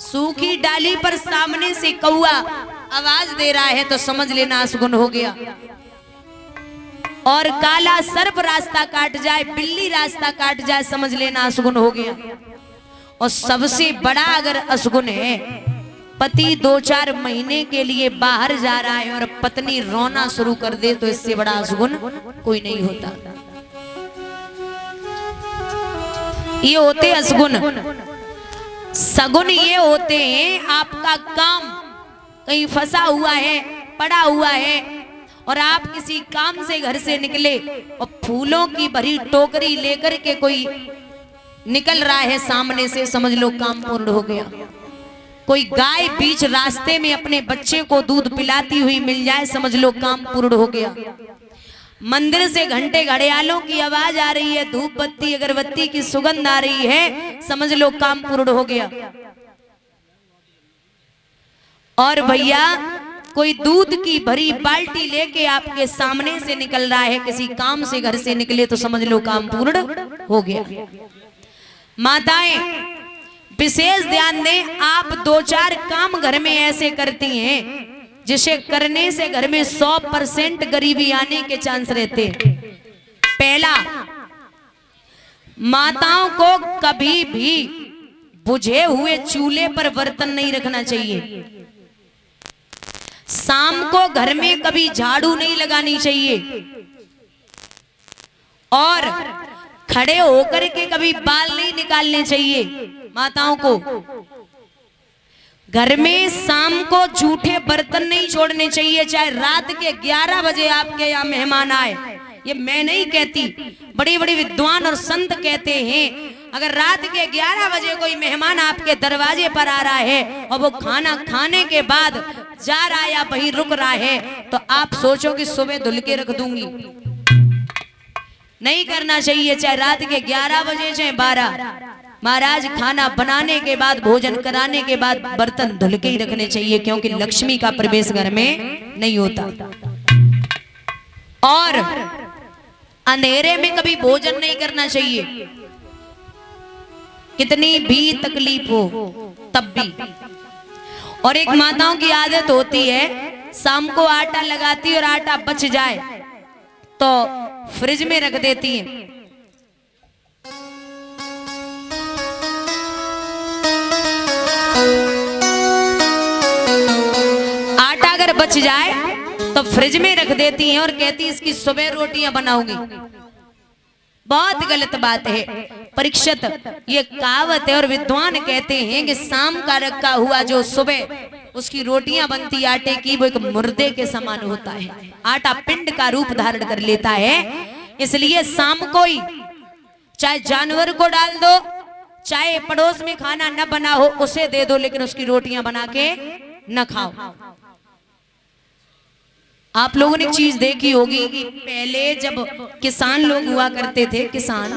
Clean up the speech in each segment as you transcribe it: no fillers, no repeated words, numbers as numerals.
सूखी डाली पर सामने से कौआ आवाज दे रहा है तो समझ लेना असगुन हो गया। और काला सर्प रास्ता काट जाए, बिल्ली रास्ता काट जाए, समझ लेना असगुन हो गया। और सबसे बड़ा अगर असगुन है, पति 2-4 महीने के लिए बाहर जा रहा है और पत्नी रोना शुरू कर दे, तो इससे बड़ा असगुन कोई नहीं होता। ये होते असगुन। सगुन ये होते हैं आपका काम कहीं फंसा हुआ है, पड़ा हुआ है, और आप किसी काम से घर से निकले और फूलों की भरी टोकरी लेकर के कोई निकल रहा है सामने से, समझ लो काम पूर्ण हो गया। कोई गाय बीच रास्ते में अपने बच्चे को दूध पिलाती हुई मिल जाए, समझ लो काम पूर्ण हो गया। मंदिर से घंटे घड़ियालों की आवाज आ रही है, धूप बत्ती अगरबत्ती की सुगंध आ रही है, समझ लो काम पूर्ण हो गया। और भैया कोई दूध की भरी बाल्टी लेके आपके सामने से निकल रहा है, किसी काम से घर से निकले, तो समझ लो काम पूर्ण हो गया। माताएं विशेष ध्यान दें, आप 2-4 काम घर में ऐसे करती हैं जिसे करने से घर में 100% गरीबी आने के चांस रहते हैं। पहला, माताओं को कभी भी बुझे हुए चूल्हे पर बर्तन नहीं रखना चाहिए। शाम को घर में कभी झाड़ू नहीं लगानी चाहिए, और खड़े होकर के कभी बाल नहीं निकालने चाहिए। माताओं को घर में शाम को जूठे बर्तन नहीं छोड़ने चाहिए, चाहे रात के 11 बजे आपके यहाँ मेहमान आए। ये मैं नहीं कहती, बड़े बड़े विद्वान और संत कहते हैं, अगर रात के 11 बजे कोई मेहमान आपके दरवाजे पर आ रहा है और वो खाना खाने के बाद जा रहा है या वहीं रुक रहा है, तो आप सोचो कि सुबह धुल के रख दूंगी। नहीं करना चाहिए, चाहे रात के 11 बजे चाहे 12। महाराज खाना बनाने के बाद, भोजन कराने के बाद बर्तन धुल के ही रखने चाहिए, क्योंकि लक्ष्मी का प्रवेश घर में नहीं होता। और अंधेरे में कभी भोजन नहीं करना चाहिए, कितनी भी तकलीफ हो तब भी। और एक माताओं की आदत होती है, शाम को आटा लगाती और आटा बच जाए तो फ्रिज में रख देती है। आटा अगर बच जाए तो फ्रिज में रख देती हैं और कहती है इसकी सुबह रोटियां बनाऊंगी। बहुत गलत बात है। परीक्षित ये कहावत है और विद्वान कहते हैं कि शाम का रखा हुआ जो सुबह उसकी रोटियां बनती आटे की, वो एक मुर्दे के समान होता है। आटा पिंड का रूप धारण कर लेता है, इसलिए शाम को ही चाहे जानवर को डाल दो, चाहे पड़ोस में खाना न बना हो उसे दे दो, लेकिन उसकी रोटियां बना के न खाओ। आप लोगों ने एक चीज देखी होगी कि पहले जब किसान लोग हुआ करते थे, किसान,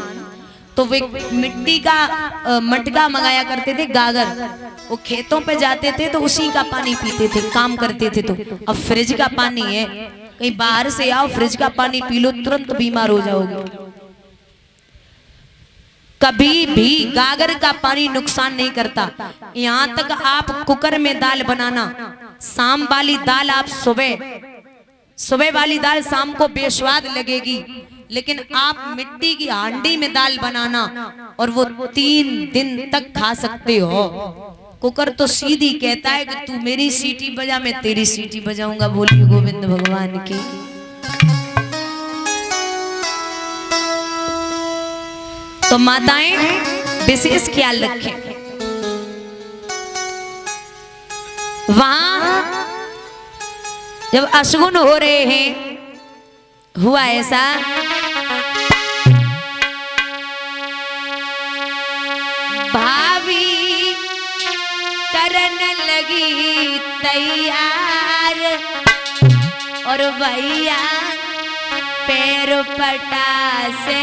तो वे मिट्टी का मटका मंगाया करते थे, गागर। वो खेतों पे जाते थे तो उसी का पानी पीते थे, काम करते थे। तो अब फ्रिज का पानी है, कहीं बाहर से आओ फ्रिज का पानी पी लो, तुरंत बीमार हो जाओगे। कभी भी गागर का पानी नुकसान नहीं करता। यहाँ तक आप कुकर में दाल बनाना, शाम वाली दाल आप सुबह वाली दाल शाम को बेस्वाद लगेगी, लेकिन आप मिट्टी की हांडी में दाल बनाना और वो 3 दिन तक खा सकते हो। कुकर तो सीधी कहता है कि तू मेरी सीटी बजा, मैं तेरी सीटी बजाऊंगा। बोलिए गोविंद भगवान की। तो माताएं विशेष ख्याल रखें। वहां जब अशगुन हो रहे हैं, हुआ ऐसा, भाभी करन लगी तैयार और भैया पैर पटा से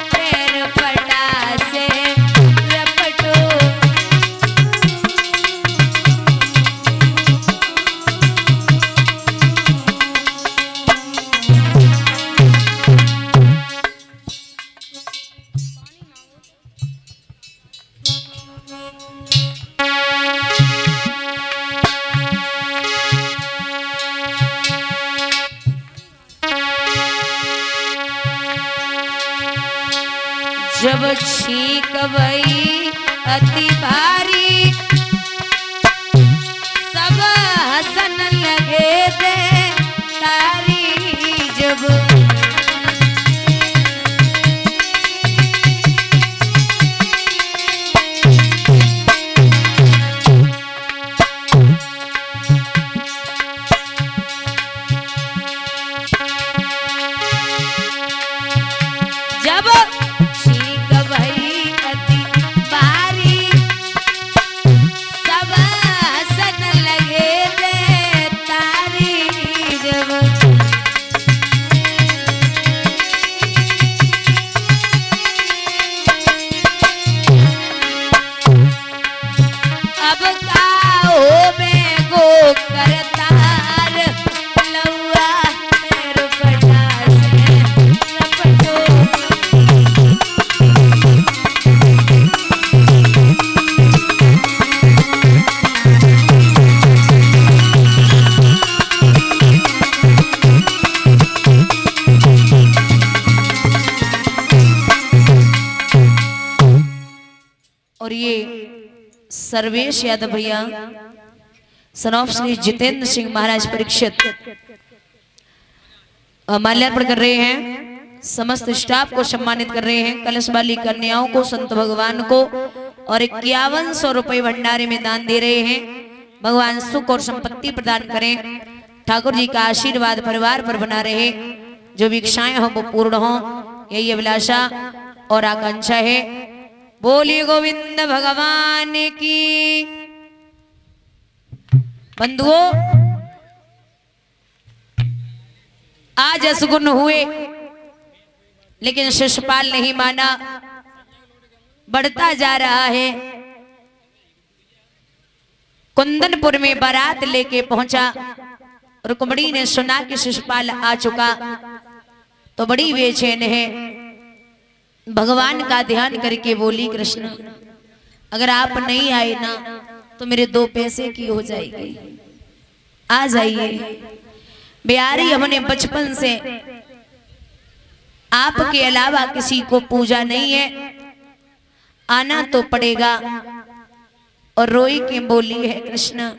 पैर जब छींक भई अति भारी, सब हसन लगे दे तारी। जब और ये सर्वेश यादव भैया सन ऑफ श्री जितेंद्र सिंह महाराज परीक्षित माल्यार्पण कर रहे हैं। समस्त स्टाफ को सम्मानित कर रहे हैं। कलश वाली कन्याओं को, संत भगवान को और 5100 रुपए भंडारे में दान दे रहे हैं। भगवान सुख और संपत्ति प्रदान करें। ठाकुर जी का आशीर्वाद परिवार पर बना रहे। जो भी इच्छाएं हो वो पूर्ण हो, यही अभिलाषा और आकांक्षा है। बोलिए गोविंद भगवान की। बंधुओं, आज असगुन हुए लेकिन शिशुपाल नहीं माना, बढ़ता जा रहा है। कुंदनपुर में बारात लेके पहुंचा। रुक्मणी ने सुना कि शिशुपाल आ चुका तो बड़ी बेचैन है। भगवान का ध्यान करके बोली, कृष्ण अगर आप नहीं आए ना तो मेरे 2 पैसे की हो जाएगी, आ जाइए। बिहारी हमने बचपन से आपके अलावा किसी को पूजा नहीं है, आना तो पड़ेगा। और रोई के बोली है, कृष्ण